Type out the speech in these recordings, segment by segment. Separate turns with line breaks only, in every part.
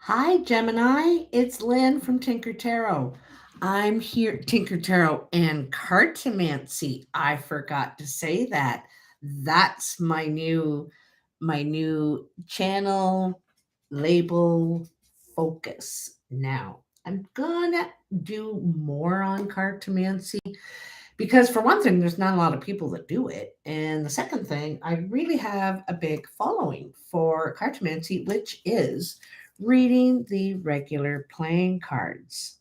Hi, Gemini. It's Lynn from Tinker Tarot. I'm here, Tinker Tarot and Cartomancy. I forgot to say that. That's my new channel label focus. Now, I'm gonna do more on Cartomancy because for one thing, there's not a lot of people that do it. And the second thing, I really have a big following for cartomancy, which is reading the regular playing cards.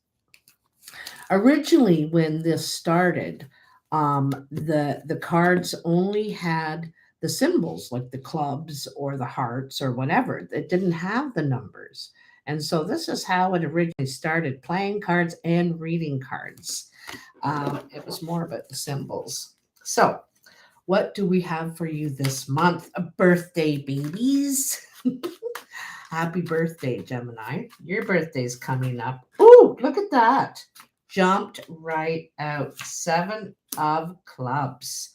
Originally, when this started, the cards only had the symbols like the clubs or the hearts or whatever. It didn't have the numbers. And so this is how it originally started, playing cards and reading cards. It was more about the symbols. So, what do we have for you this month? A birthday babies. Happy birthday, Gemini. Your birthday's coming up. Ooh, look at that. Jumped right out. 7 of clubs.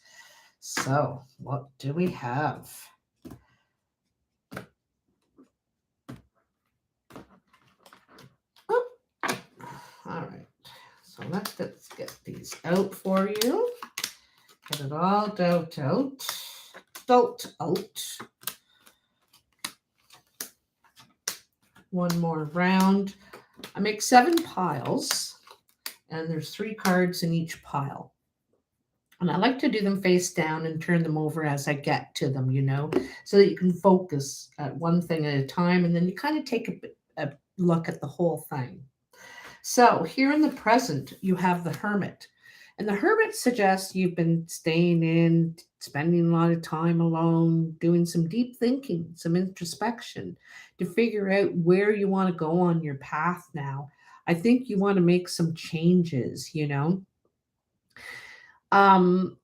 So, what do we have? Oh, all right. So let's get these out for you. Get it all dealt out. Dealt out. One more round. I make 7 piles, and there's 3 cards in each pile. And I like to do them face down and turn them over as I get to them, so that you can focus at one thing at a time, and then you kind of take a look at the whole thing. So here in the present, you have the Hermit. And the Hermit suggests you've been staying in, spending a lot of time alone, doing some deep thinking, some introspection to figure out where you want to go on your path now. I think you want to make some changes. And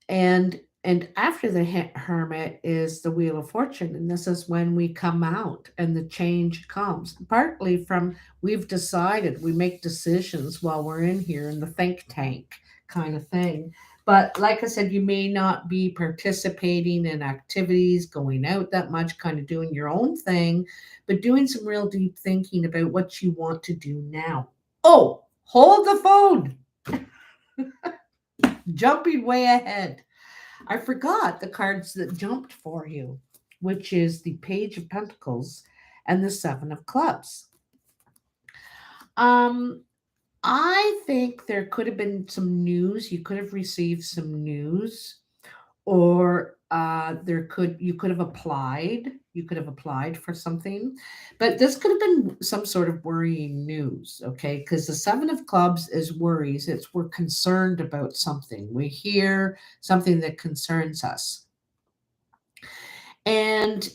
after the Hermit is the Wheel of Fortune, and this is when we come out and the change comes. Partly from we've decided, we make decisions while we're in here in the think tank kind of thing. But like I said, you may not be participating in activities, going out that much, kind of doing your own thing, but doing some real deep thinking about what you want to do now. Oh, hold the phone. Jumping way ahead. I forgot the cards that jumped for you, which is the Page of Pentacles and the 7 of Clubs. Um, I think there could have been some news. You could have received some news, or you could have applied. You could have applied for something, but this could have been some sort of worrying news. Okay, because the 7 of Clubs is worries. It's we're concerned about something. We hear something that concerns us, and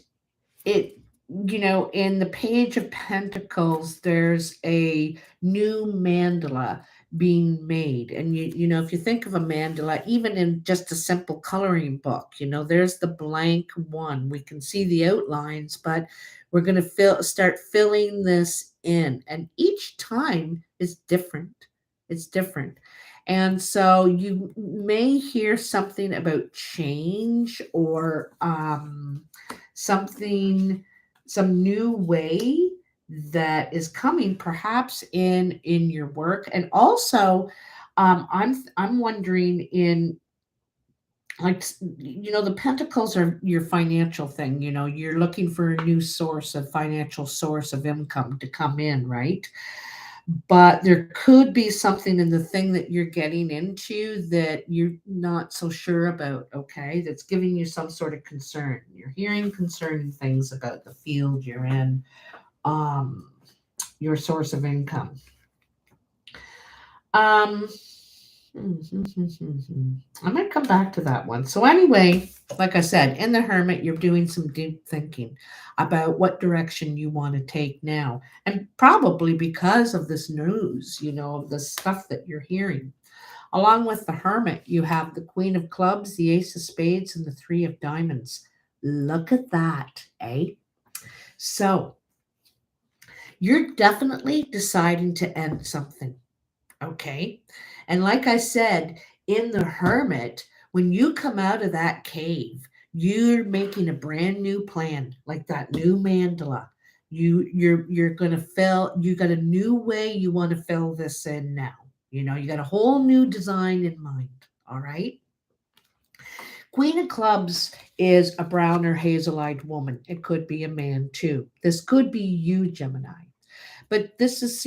it in the Page of Pentacles there's a new mandala being made. And if you think of a mandala, even in just a simple coloring book, there's the blank one. We can see the outlines, but we're going to start filling this in, and each time is different. It's different. And so you may hear something about change, or something, some new way that is coming, perhaps in your work. And also, I'm wondering, in like, the pentacles are your financial thing. You're looking for a new financial source of income to come in, right? But there could be something in the thing that you're getting into that you're not so sure about, okay? That's giving you some sort of concern. You're hearing concerning things about the field you're in, um, your source of income. Um, I might come back to that one. So anyway, like I said, in the Hermit, you're doing some deep thinking about what direction you want to take now. And probably because of this news, the stuff that you're hearing. Along with the Hermit, you have the Queen of Clubs, the Ace of Spades, and the Three of Diamonds. Look at that, eh? So you're definitely deciding to end something. Okay. And like I said, in the Hermit, when you come out of that cave, you're making a brand new plan, like that new mandala. You're gonna fill. You got a new way you want to fill this in now. You got a whole new design in mind. All right. Queen of Clubs is a brown or hazel-eyed woman. It could be a man too. This could be you, Gemini. But she's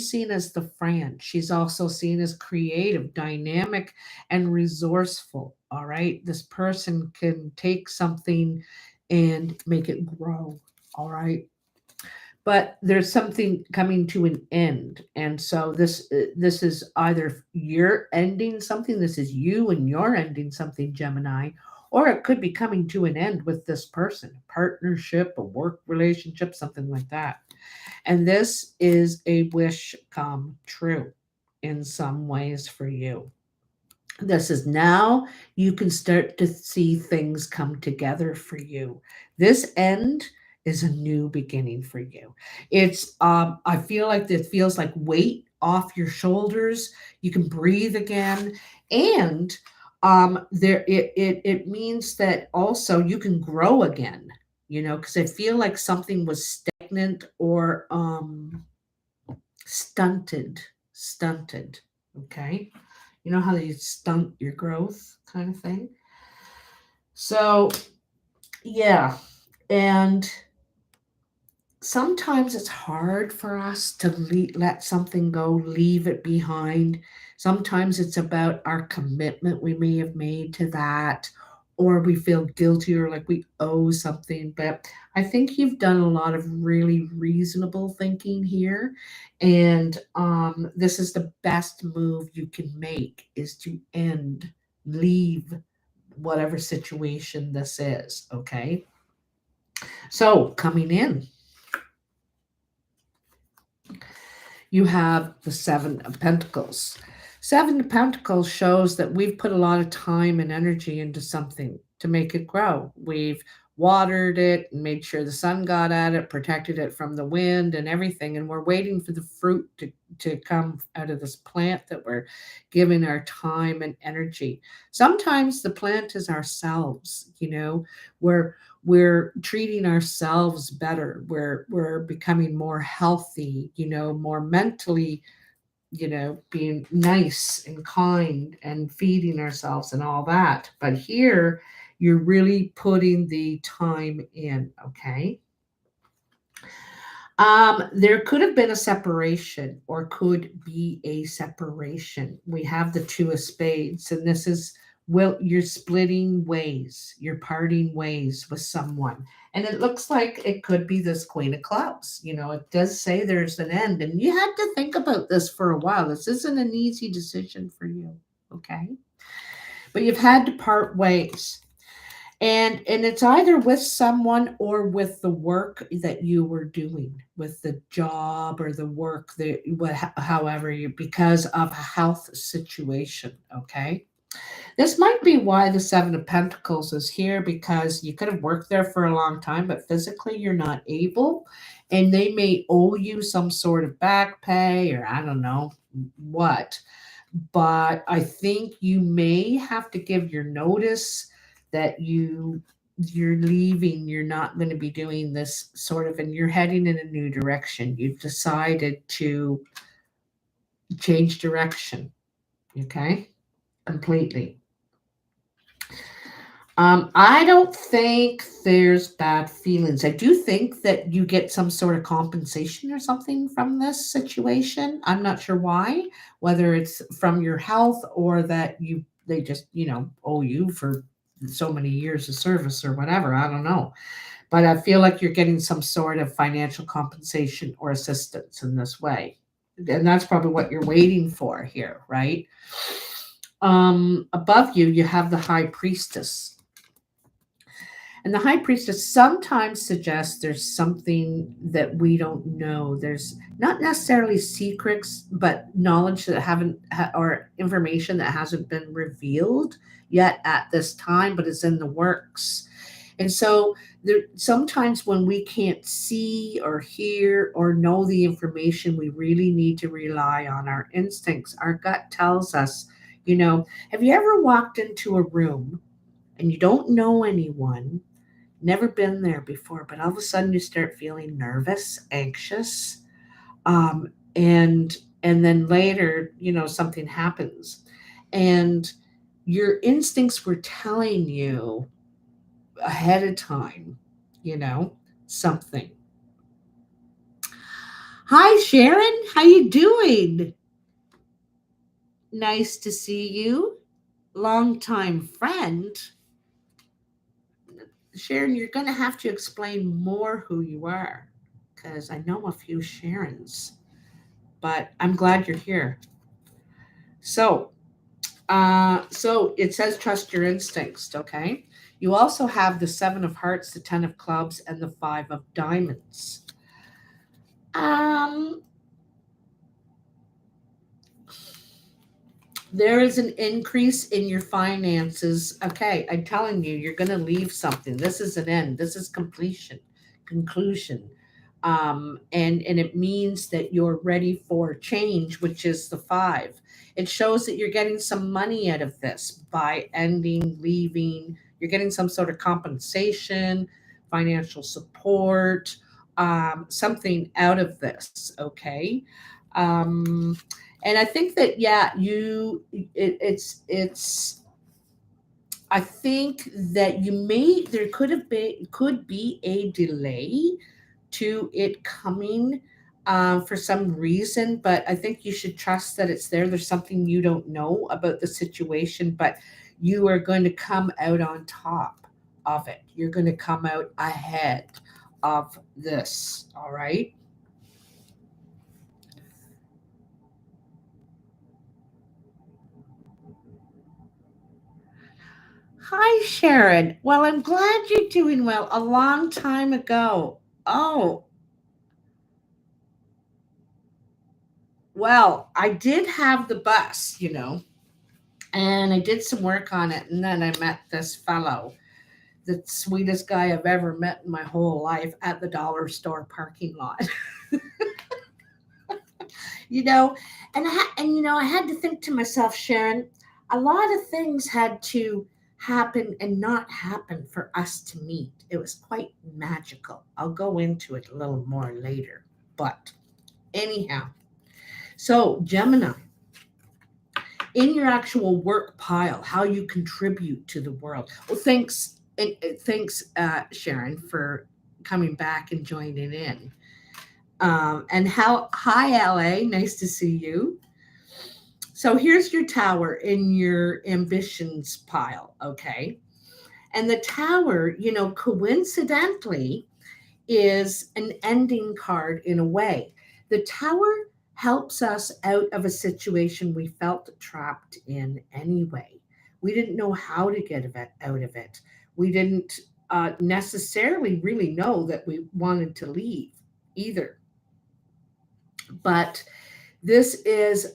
seen as the friend. She's also seen as creative, dynamic, and resourceful. All right. This person can take something and make it grow. All right. But there's something coming to an end, and so this is either you're ending something, this is you and you're ending something, Gemini, or it could be coming to an end with this person, a partnership, a work relationship, something like that. And this is a wish come true in some ways for you. This is now you can start to see things come together for you. This end is a new beginning for you. It's I feel like it feels like weight off your shoulders. You can breathe again. And it means that also you can grow again, because I feel like something was stagnant or stunted. Okay. You know how they stunt your growth kind of thing? So, yeah. And sometimes it's hard for us to let something go, leave it behind. Sometimes it's about our commitment we may have made to that, or we feel guilty or like we owe something. But I think you've done a lot of really reasonable thinking here. And this is the best move you can make is to leave whatever situation this is. Okay. So coming in, you have the Seven of Pentacles. Seven of Pentacles shows that we've put a lot of time and energy into something to make it grow. We've watered it and made sure the sun got at it, protected it from the wind and everything. And we're waiting for the fruit to come out of this plant that we're giving our time and energy. Sometimes the plant is ourselves, we're treating ourselves better. We're becoming more healthy, more mentally, being nice and kind and feeding ourselves and all that. But here you're really putting the time in, okay? There could have been a separation or could be a separation. We have the Two of Spades, and this is, well, you're splitting ways, you're parting ways with someone. And it looks like it could be this Queen of Clubs. It does say there's an end, and you had to think about this for a while. This isn't an easy decision for you, okay? But you've had to part ways. And it's either with someone or with the work that you were doing, with the job or the work that however you, because of a health situation, okay? This might be why the Seven of Pentacles is here, because you could have worked there for a long time, but physically you're not able, and they may owe you some sort of back pay or I don't know what. But I think you may have to give your notice that you're leaving, you're not going to be doing this sort of, and you're heading in a new direction. You've decided to change direction, okay? Completely. I don't think there's bad feelings. I do think that you get some sort of compensation or something from this situation. I'm not sure why, whether it's from your health or that they just, owe you for so many years of service or whatever. I don't know. But I feel like you're getting some sort of financial compensation or assistance in this way. And that's probably what you're waiting for here, right? Above you, you have the High Priestess. And the High Priestess sometimes suggests there's something that we don't know. There's not necessarily secrets, but knowledge that or information that hasn't been revealed yet at this time, but is in the works. And so sometimes when we can't see or hear or know the information, we really need to rely on our instincts. Our gut tells us, have you ever walked into a room and you don't know anyone? never been there before, but all of a sudden you start feeling nervous, anxious, um, and and then later, something happens, and your instincts were telling you ahead of time, you know, something. Hi, Sharon. How you doing? Nice to see you. Longtime friend. Sharon, you're going to have to explain more who you are because I know a few Sharons, but I'm glad you're here. So it says trust your instincts, okay? You also have the 7 of Hearts, the 10 of Clubs, and the 5 of Diamonds. Um, there is an increase in your finances. Okay, I'm telling you, you're going to leave something. This is an end. This is conclusion. And it means that you're ready for change, which is the 5. It shows that you're getting some money out of this by ending, leaving. You're getting some sort of compensation, financial support, something out of this. Okay. Um, and I think that, yeah, it's I think that there could be a delay to it coming, for some reason, but I think you should trust that it's there. There's something you don't know about the situation, but you are going to come out on top of it. You're going to come out ahead of this. All right. Hi, Sharon. Well, I'm glad you're doing well. A long time ago. Oh, well, I did have the bus, and I did some work on it. And then I met this fellow, the sweetest guy I've ever met in my whole life at the dollar store parking lot. you know, I had to think to myself, Sharon, a lot of things had to happen and not happen for us to meet. It was quite magical. I'll go into it a little more later. But anyhow, so Gemini, in your actual work pile, how you contribute to the world. Well, thanks, Sharon, for coming back and joining in. And hi, LA, nice to see you. So here's your tower in your ambitions pile, okay? And the tower, coincidentally, is an ending card in a way. The tower helps us out of a situation we felt trapped in anyway. We didn't know how to get out of it. We didn't necessarily really know that we wanted to leave either. But this is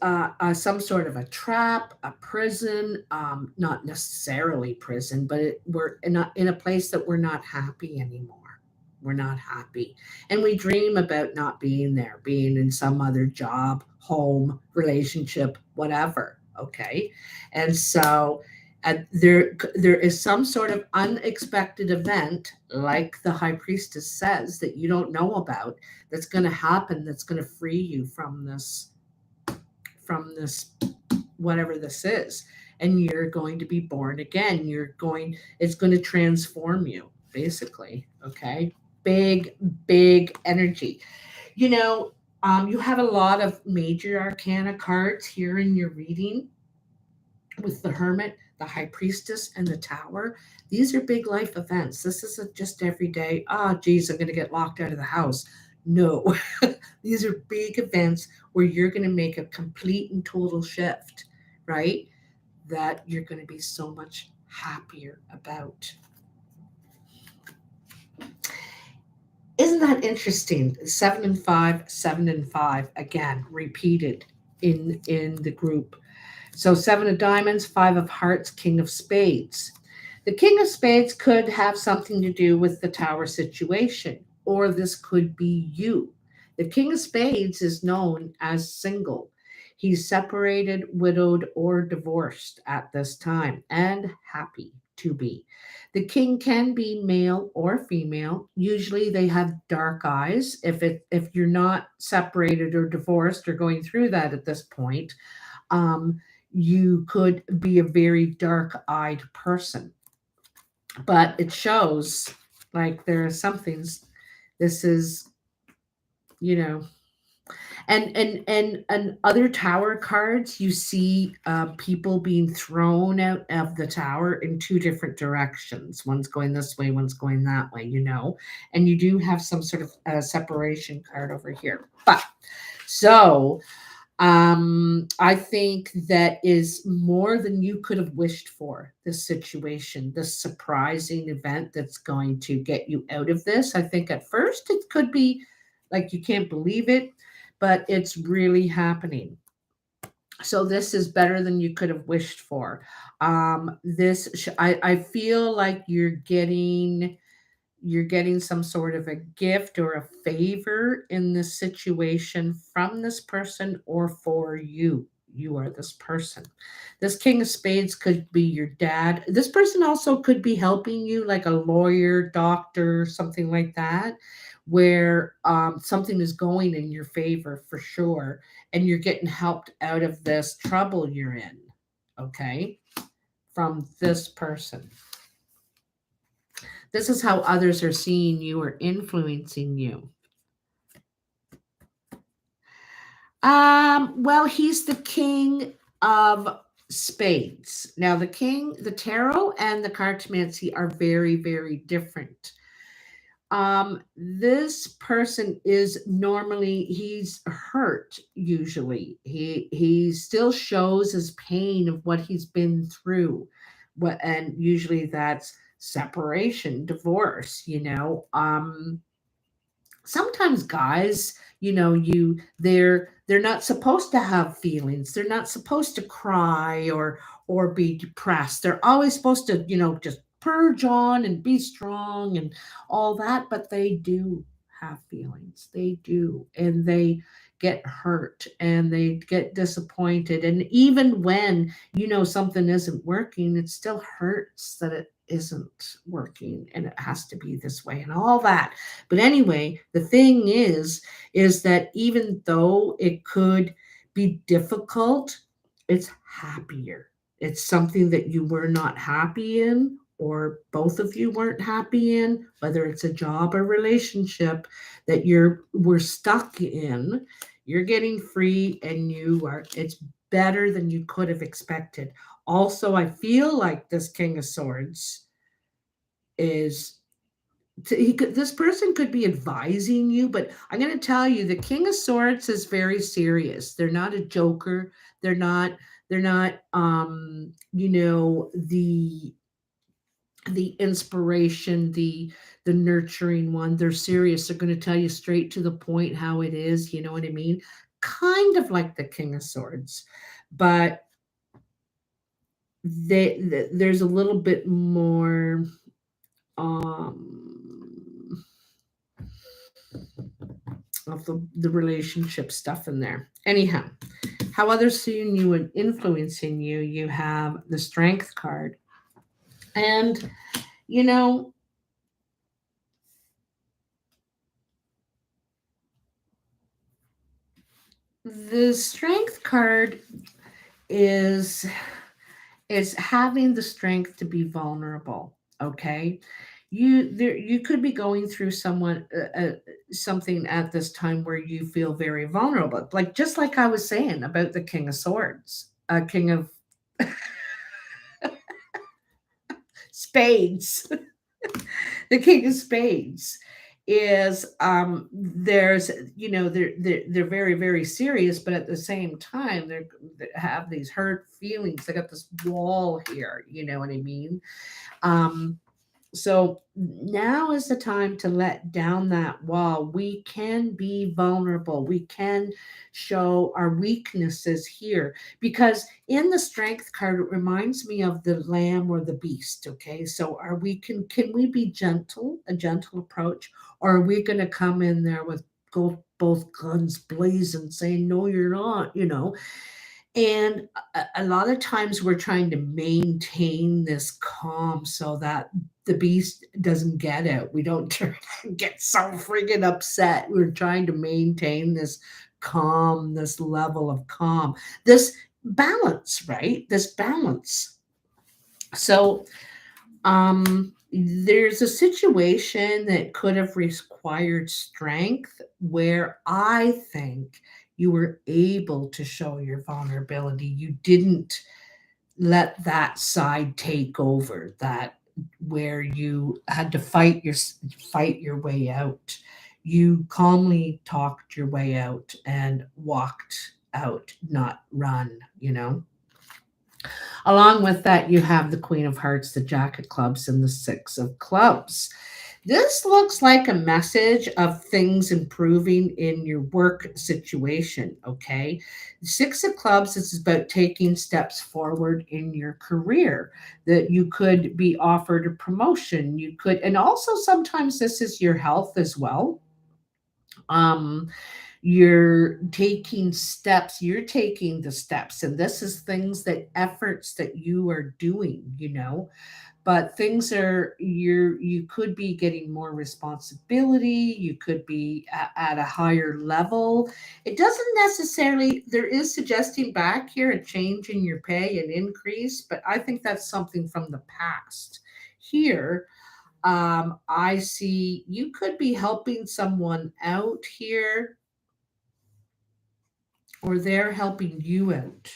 some sort of a trap, a prison, not necessarily prison, but we're in a place that we're not happy anymore. We're not happy. And we dream about not being there, being in some other job, home, relationship, whatever. Okay. And so there is some sort of unexpected event, like the high priestess says, that you don't know about, that's going to happen, that's going to free you from this whatever this is, and you're going to be born again. It's going to transform you, basically. Okay. Big energy. You have a lot of major arcana cards here in your reading, with the Hermit, the High Priestess, and the Tower. These are big life events. This isn't just every day, geez, I'm going to get locked out of the house. No, these are big events where you're going to make a complete and total shift, right? That you're going to be so much happier about. Isn't that interesting? 7 and 5, 7 and 5, again, repeated in the group. So 7 of Diamonds, 5 of Hearts, King of Spades. The King of Spades could have something to do with the tower situation, or this could be you. The King of Spades is known as single. He's separated, widowed, or divorced at this time, and happy to be. The king can be male or female. Usually they have dark eyes. If you're not separated or divorced or going through that at this point, um, you could be a very dark-eyed person. But it shows like there are something's this is, you know, and other tower cards, you see people being thrown out of the tower in two different directions. One's going this way, one's going that way, and you do have some sort of separation card over here. But so I think that is more than you could have wished for, this situation, this surprising event that's going to get you out of this. I think at first it could be like you can't believe it, but it's really happening. So this is better than you could have wished for. I feel like you're getting some sort of a gift or a favor in this situation from this person or for you. You are this person. This King of Spades could be your dad. This person also could be helping you, like a lawyer, doctor, something like that, where something is going in your favor for sure, and you're getting helped out of this trouble you're in, okay, from this person. This is how others are seeing you or influencing you. Well, he's the king of spades. Now, the tarot and the cartomancy are very, very different. This person is normally he's hurt. Usually, he still shows his pain of what he's been through. And usually that's separation, divorce. Sometimes guys, they're not supposed to have feelings. They're not supposed to cry or be depressed. They're always supposed to, just purge on and be strong and all that, but they do have feelings. They do. And they get hurt and they get disappointed. And even when something isn't working, it still hurts that it isn't working and it has to be this way and all that. But anyway, the thing is that even though it could be difficult, it's happier. It's something that you were not happy in, or both of you weren't happy in, whether it's a job or relationship that we're stuck in. You're getting free, and it's better than you could have expected. Also, I feel like this King of Swords is this person could be advising you, but I'm going to tell you the King of Swords is very serious. They're not a joker. They're not the inspiration, the nurturing one. They're serious. They're going to tell you straight to the point how it is, you know what I mean? Kind of like the King of Swords, but there's a little bit more of the relationship stuff in there. Anyhow, how others seeing you and influencing you, you have the Strength card. And, the Strength card is having the strength to be vulnerable, okay? You could be going through something at this time where you feel very vulnerable, like just like I was saying about the King of Swords, King of Spades. The King of Spades is there's they're very, very serious, but at the same time they have these hurt feelings. They got this wall here, you know what I mean? So now is the time to let down that wall. We can be vulnerable. We can show our weaknesses here, because in the Strength card, it reminds me of the lamb or the beast. Okay, so can we be gentle, a gentle approach, or are we going to come in there with both guns blazing, saying no, you're not? And a lot of times we're trying to maintain this calm so that the beast doesn't get out. We don't turn and get so friggin' upset. We're trying to maintain this calm, this level of calm, this balance, right? This balance. So, there's a situation that could have required strength where I think you were able to show your vulnerability. You didn't let that side take over, that where you had to fight your way out. You calmly talked your way out and walked out, not run, you know. Along with that, you have the Queen of Hearts, the Jack of Clubs, and the Six of Clubs. This looks like a message of things improving in your work situation, okay? Six of Clubs is about taking steps forward in your career, that you could be offered a promotion. You could, and also sometimes this is your health as well. Um, you're taking the steps, and this is things that efforts that you are doing, you know, but things are you could be getting more responsibility, you could be at a higher level. It doesn't necessarily, there is suggesting back here a change in your pay, an increase, but I think that's something from the past. Here, I see you could be helping someone out here, or they're helping you out.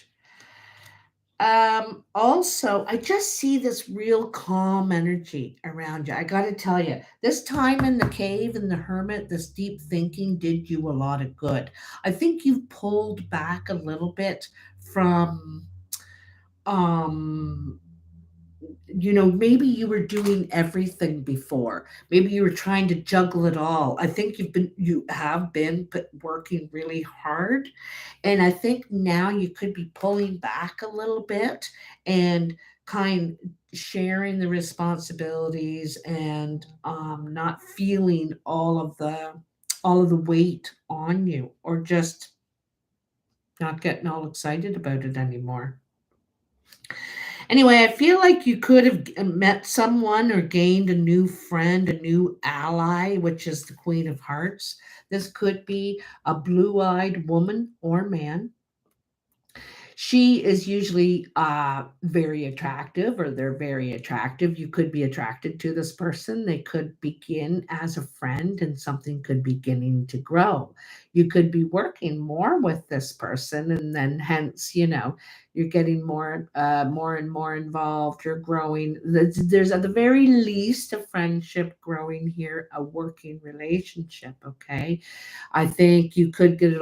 Also, I just see this real calm energy around you. I got to tell you, this time in the cave and the hermit, this deep thinking did you a lot of good. I think you've pulled back a little bit from um maybe you were doing everything before. Maybe you were trying to juggle it all. I think you have been working really hard, and I think now you could be pulling back a little bit and kind sharing the responsibilities, and not feeling all of the weight on you, or just not getting all excited about it anymore. Anyway, I feel like you could have met someone or gained a new friend, a new ally, which is the Queen of Hearts. This could be a blue eyed woman or man. She is usually very attractive, or they're very attractive. You could be attracted to this person. They could begin as a friend, and something could beginning to grow. You could be working more with this person, and then hence, you're getting more and more involved. You're growing. There's at the very least a friendship growing here, a working relationship. Okay, I think you could get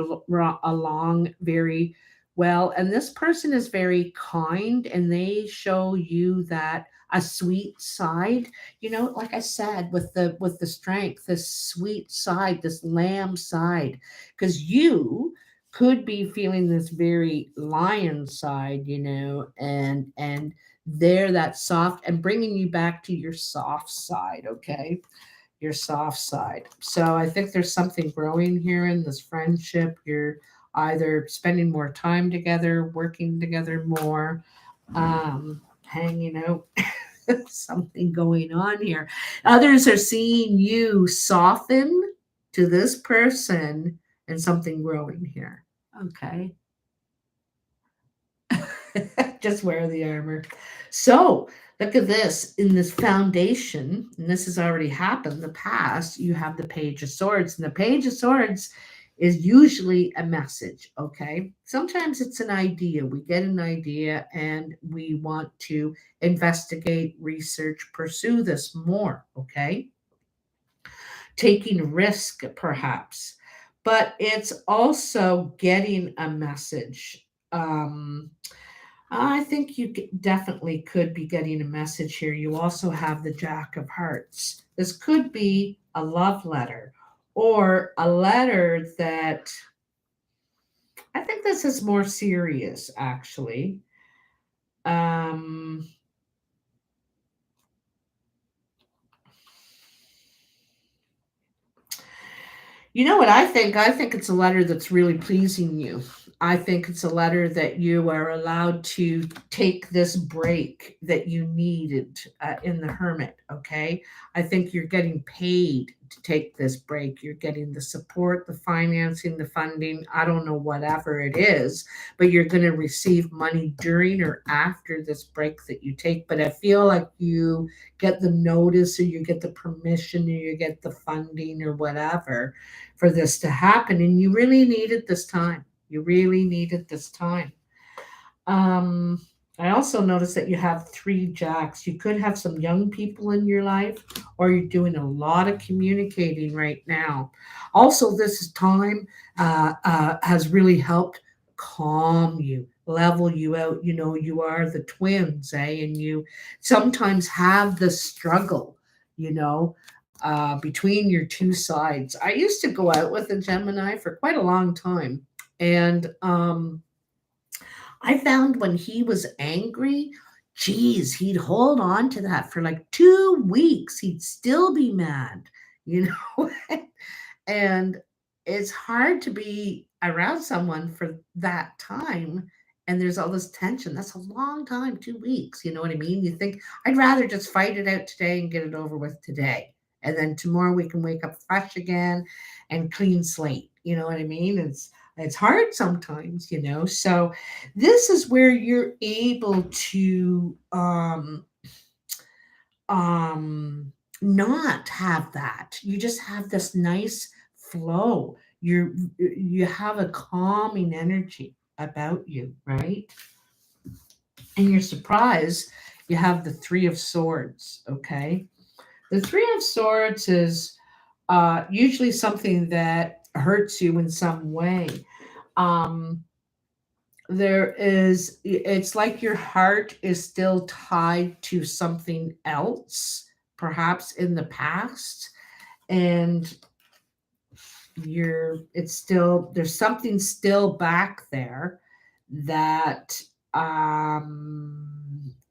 along very well, and this person is very kind, and they show you that a sweet side, like I said, with the strength, this sweet side, this lamb side, because you could be feeling this very lion side, and they're that soft and bringing you back to your soft side, okay? Your soft side. So I think there's something growing here in this friendship. You're either spending more time together, working together more, hanging out, something going on here. Others are seeing you soften to this person, and something growing here. Okay. Just wear the armor. So look at this in this foundation, and this has already happened in the past. You have the Page of Swords, and the Page of Swords is usually a message. Okay. Sometimes it's an idea. We get an idea and we want to investigate, research, pursue this more. Okay. Taking risk, perhaps, but it's also getting a message. I think you definitely could be getting a message here. You also have the Jack of Hearts. This could be a love letter, or a letter that, I think this is more serious, actually. Um, you know what I think? I think it's a letter that's really pleasing you. I think it's a letter that you are allowed to take this break that you needed in the Hermit. Okay. I think you're getting paid to take this break. You're getting the support, the financing, the funding. I don't know, whatever it is, but you're going to receive money during or after this break that you take. But I feel like you get the notice, or you get the permission, or you get the funding or whatever for this to happen. And you really need it this time. You really need it this time. Um, I also noticed that you have 3 jacks. You could have some young people in your life, or you're doing a lot of communicating right now. Also, this time has really helped calm you, level you out. You know, you are the twins, eh? And you sometimes have the struggle, you know, between your two sides. I used to go out with a Gemini for quite a long time. And I found when he was angry, geez, he'd hold on to that for like 2 weeks. He'd still be mad, you know? And it's hard to be around someone for that time. And there's all this tension. That's a long time, 2 weeks. You know what I mean? You think, I'd rather just fight it out today and get it over with today. And then tomorrow we can wake up fresh again and clean slate. You know what I mean? It's hard sometimes, you know. So this is where you're able to um not have that. You just have this nice flow. You have a calming energy about you, right? And you're surprised you have the 3 of Swords. Okay, the 3 of Swords is usually something that hurts you in some way. um it's like your heart is still tied to something else, perhaps in the past. And it's still, there's something still back there that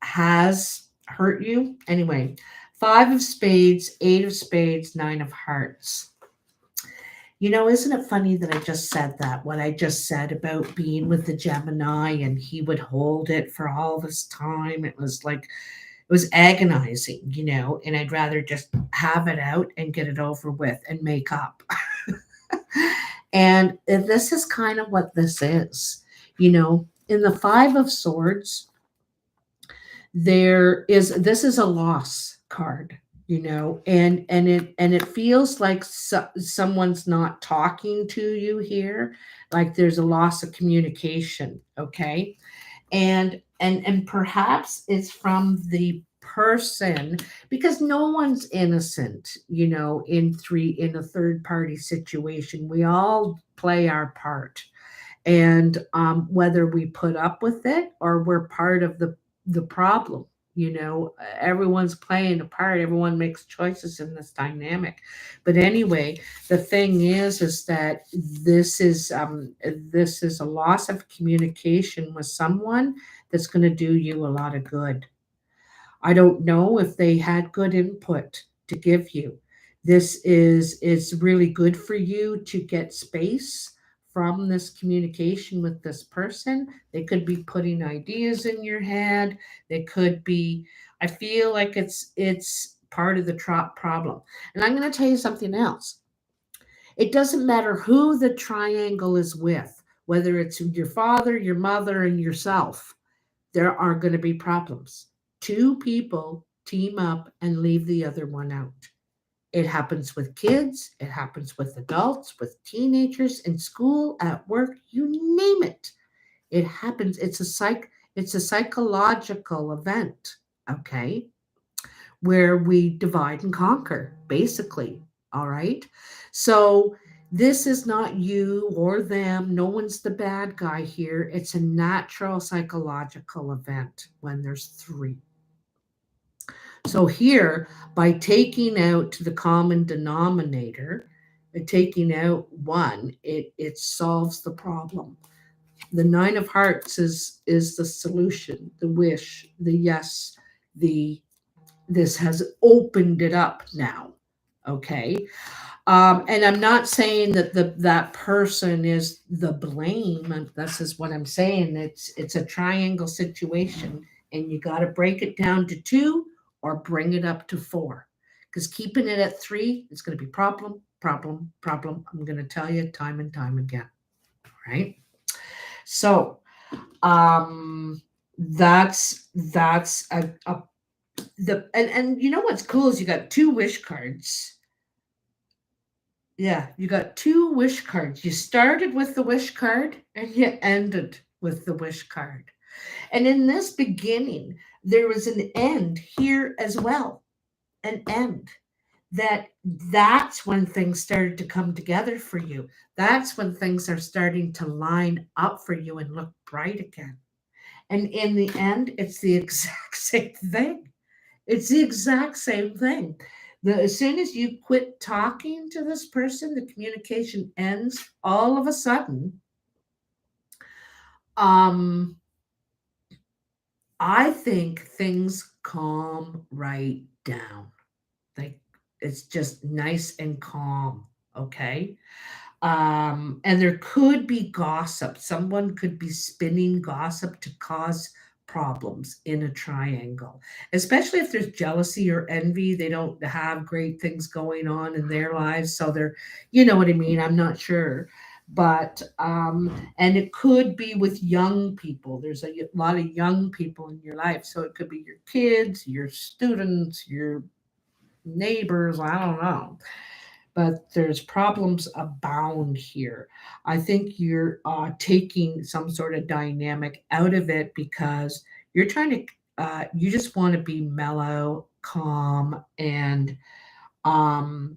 has hurt you anyway. 5 of Spades, 8 of Spades, 9 of Hearts. You know, isn't it funny that I just said that? What I just said about being with the Gemini and he would hold it for all this time. It was like, it was agonizing, you know, and I'd rather just have it out and get it over with and make up. And this is kind of what this is. You know, in the 5 of Swords, this is a loss card, you know. And it feels like someone's not talking to you here, like there's a loss of communication. Okay. And perhaps it's from the person, because no one's innocent, you know, in a third party situation. We all play our part. And whether we put up with it or we're part of the problem, you know, everyone's playing a part. Everyone makes choices in this dynamic. But anyway, the thing is that this is a loss of communication with someone that's going to do you a lot of good. I don't know if they had good input to give you. This is really good for you to get space from this communication with this person. They could be putting ideas in your head. They could be, I feel like it's part of the problem. And I'm going to tell you something else. It doesn't matter who the triangle is with, whether it's your father, your mother, and yourself, there are going to be problems. 2 people team up and leave the other one out. It happens with kids, it happens with adults, with teenagers, in school, at work, you name it. It happens. It's a psychological event, okay? Where we divide and conquer, basically. All right. So this is not you or them. No one's the bad guy here. It's a natural psychological event when there's 3. So here, by taking out the common denominator, taking out 1, it solves the problem. The 9 of Hearts is the solution, the wish, the yes, the this has opened it up now. Okay. And I'm not saying that that person is the blame. And this is what I'm saying. It's a triangle situation, and you got to break it down to two or bring it up to four. Because keeping it at three is going to be problem, problem, problem. I'm going to tell you time and time again. Right. So that's a the and you know what's cool is you got two wish cards. Yeah, you got two wish cards. You started with the wish card and you ended with the wish card. And in this beginning, there was an end here as well. An end. That's when things started to come together for you. That's when things are starting to line up for you and look bright again. And in the end, it's the exact same thing. It's the exact same thing. As soon as you quit talking to this person, the communication ends. All of a sudden, um, I think things calm right down. Like it's just nice and calm. Okay. And there could be gossip. Someone could be spinning gossip to cause problems in a triangle, especially if there's jealousy or envy. They don't have great things going on in their lives. So they're, you know what I mean? I'm not sure. But, and it could be with young people. There's a lot of young people in your life. So it could be your kids, your students, your neighbors. I don't know, but there's problems abound here. I think you're taking some sort of dynamic out of it because you're trying to, you just want to be mellow, calm, and um,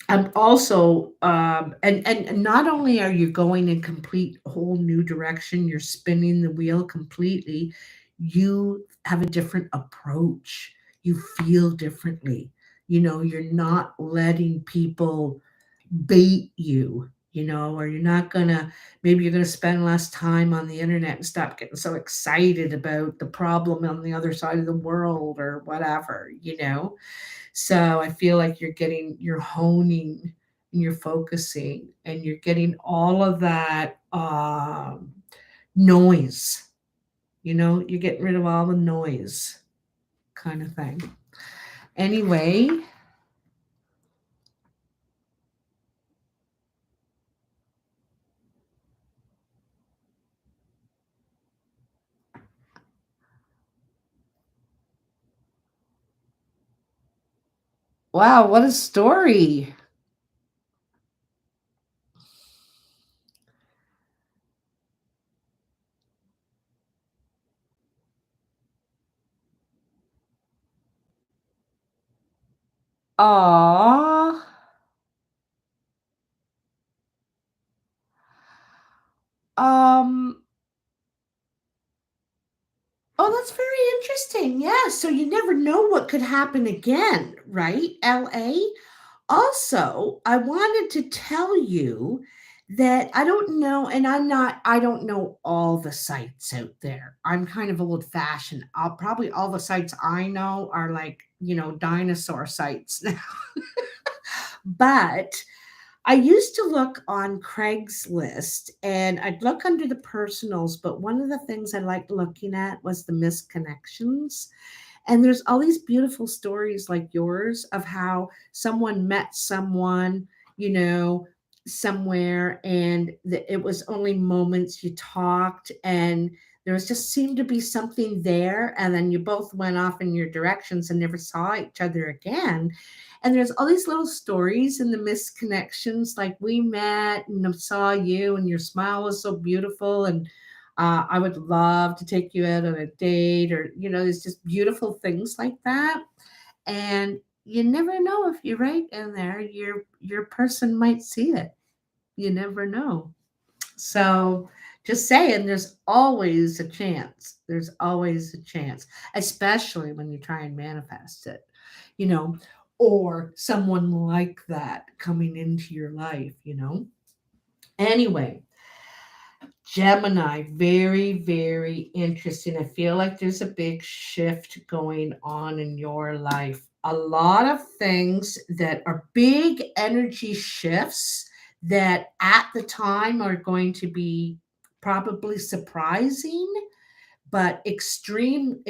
I'm also, and not only are you going in complete whole new direction, you're spinning the wheel completely. You have a different approach. You feel differently. You know, you're not letting people bait you. You know, or you're not gonna. Maybe you're gonna spend less time on the internet and stop getting so excited about the problem on the other side of the world or whatever. You know, so I feel like you're honing and you're focusing and you're getting all of that noise. You know, you're getting rid of all the noise kind of thing. Anyway, wow, what a story. Aww. Um, oh, that's very interesting. Yeah, so you never know what could happen again, right? LA? Also, I wanted to tell you that I don't know, and I don't know all the sites out there. I'm kind of old fashioned. I'll probably all the sites I know are like, you know, dinosaur sites now. But I used to look on Craigslist and I'd look under the personals, but one of the things I liked looking at was the missed connections. And there's all these beautiful stories like yours of how someone met someone, you know, somewhere, and it was only moments you talked, and there was just seemed to be something there. And then you both went off in your directions and never saw each other again. And there's all these little stories in the missed connections, like we met and I saw you, and your smile was so beautiful. And I would love to take you out on a date, or you know, there's just beautiful things like that. And you never know if you're right in there, your person might see it. You never know. So just saying, there's always a chance. There's always a chance, especially when you try and manifest it, you know, or someone like that coming into your life, you know. Anyway, Gemini, very, very interesting. I feel like there's a big shift going on in your life. a lot of things that are big energy shifts that at the time are going to be probably surprising, but extremely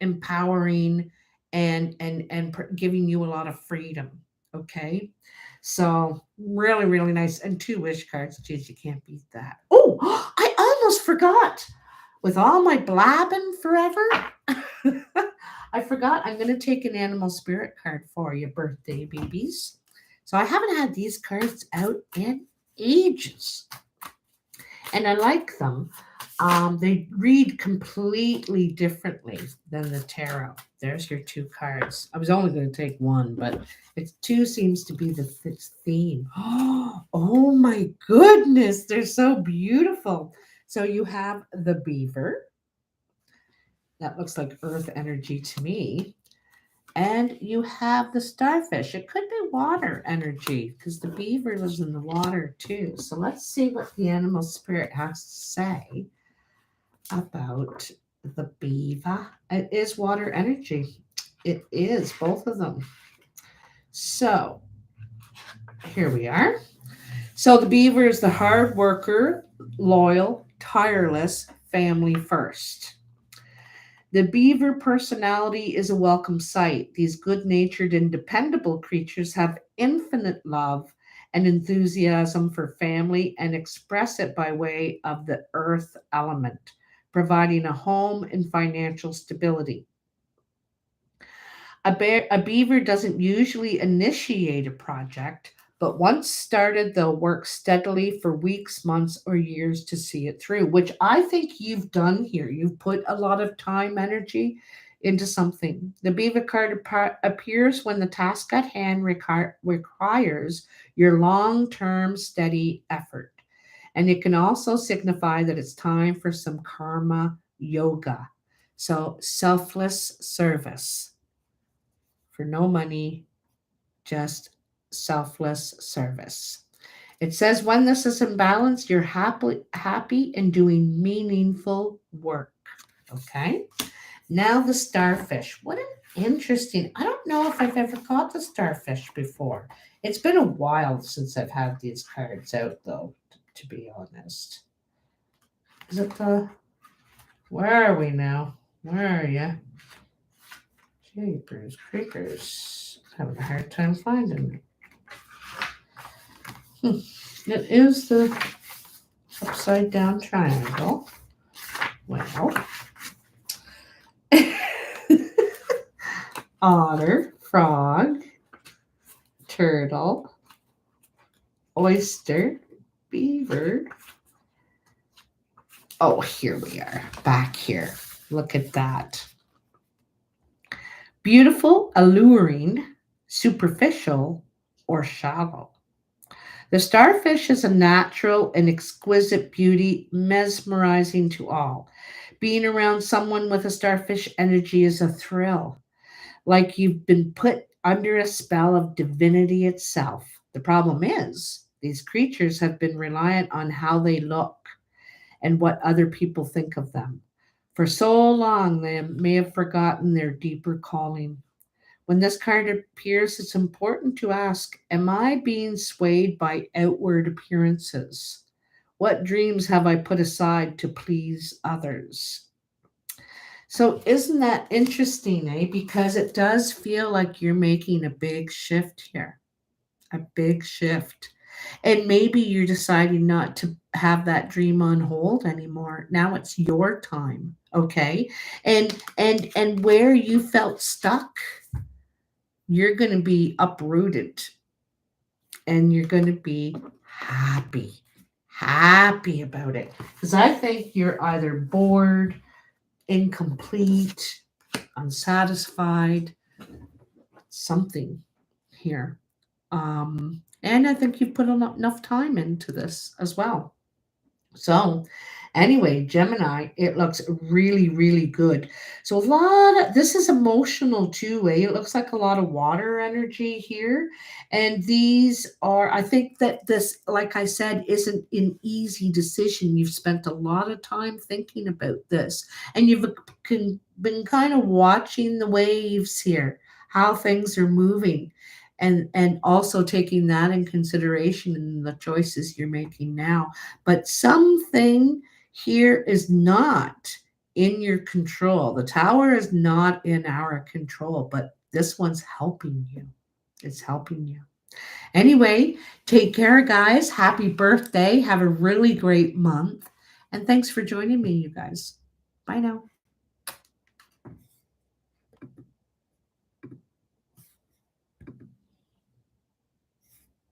empowering and giving you a lot of freedom. Okay, so really nice, and two wish cards. Geez, you can't beat that. Oh, I almost forgot. With all my blabbing forever, I forgot I'm going to take an animal spirit card for you, birthday babies. So I haven't had these cards out in ages, and I like them. They read completely differently than the tarot. There's your two cards. I was only going to take one, but it's two seems to be the theme. Oh my goodness, they're so beautiful. So you have the beaver. That looks like earth energy to me. And you have the starfish. It could be water energy because the beaver lives in the water too. So let's see what the animal spirit has to say about the beaver. It is water energy. It is both of them. So here we are. So the beaver is the hard worker, loyal, tireless, family first. The beaver personality is a welcome sight. These good natured and dependable creatures have infinite love and enthusiasm for family and express it by way of the earth element, providing a home and financial stability. A beaver doesn't usually initiate a project, but once started, they'll work steadily for weeks, months, or years to see it through, which I think you've done here. You've put a lot of time, energy into something. The beaver card appears when the task at hand requires your long term, steady effort. And it can also signify that it's time for some karma yoga. So, selfless service for no money, just selfless service. It says when this is in balance, you're happy and doing meaningful work. Okay. Now the starfish. What an interesting. I don't know if I've ever caught the starfish before. It's been a while since I've had these cards out, though, to be honest. Is it the. Where are we now? Where are you? Jeepers creepers. Having a hard time finding it. It is the upside down triangle. Well, otter, frog, turtle, oyster, beaver. Oh, here we are, back here. Look at that. Beautiful, alluring, superficial, or shallow. The starfish is a natural and exquisite beauty, mesmerizing to all. Being around someone with a starfish energy is a thrill, like you've been put under a spell of divinity itself. The problem is, these creatures have been reliant on how they look and what other people think of them. For so long, they may have forgotten their deeper calling. When this card appears, it's important to ask, am I being swayed by outward appearances? What dreams have I put aside to please others? So, isn't that interesting, eh? Because it does feel like you're making a big shift here, a big shift. And maybe you're deciding not to have that dream on hold anymore. Now it's your time, okay? And where you felt stuck, you're going to be uprooted and you're going to be happy about it. Because I think you're either bored, incomplete, unsatisfied, something here. And I think you put enough time into this as well. So, anyway, Gemini, it looks really, really good. So, a lot of this is emotional too, eh? It looks like a lot of water energy here. And these are, I think that this, like I said, isn't an easy decision. You've spent a lot of time thinking about this, and you've been kind of watching the waves here, how things are moving. And also taking that in consideration in the choices you're making now, but something here is not in your control. The tower is not in our control, but this one's helping you. It's helping you. Anyway, take care, guys. Happy birthday. Have a really great month. And thanks for joining me, you guys. Bye now.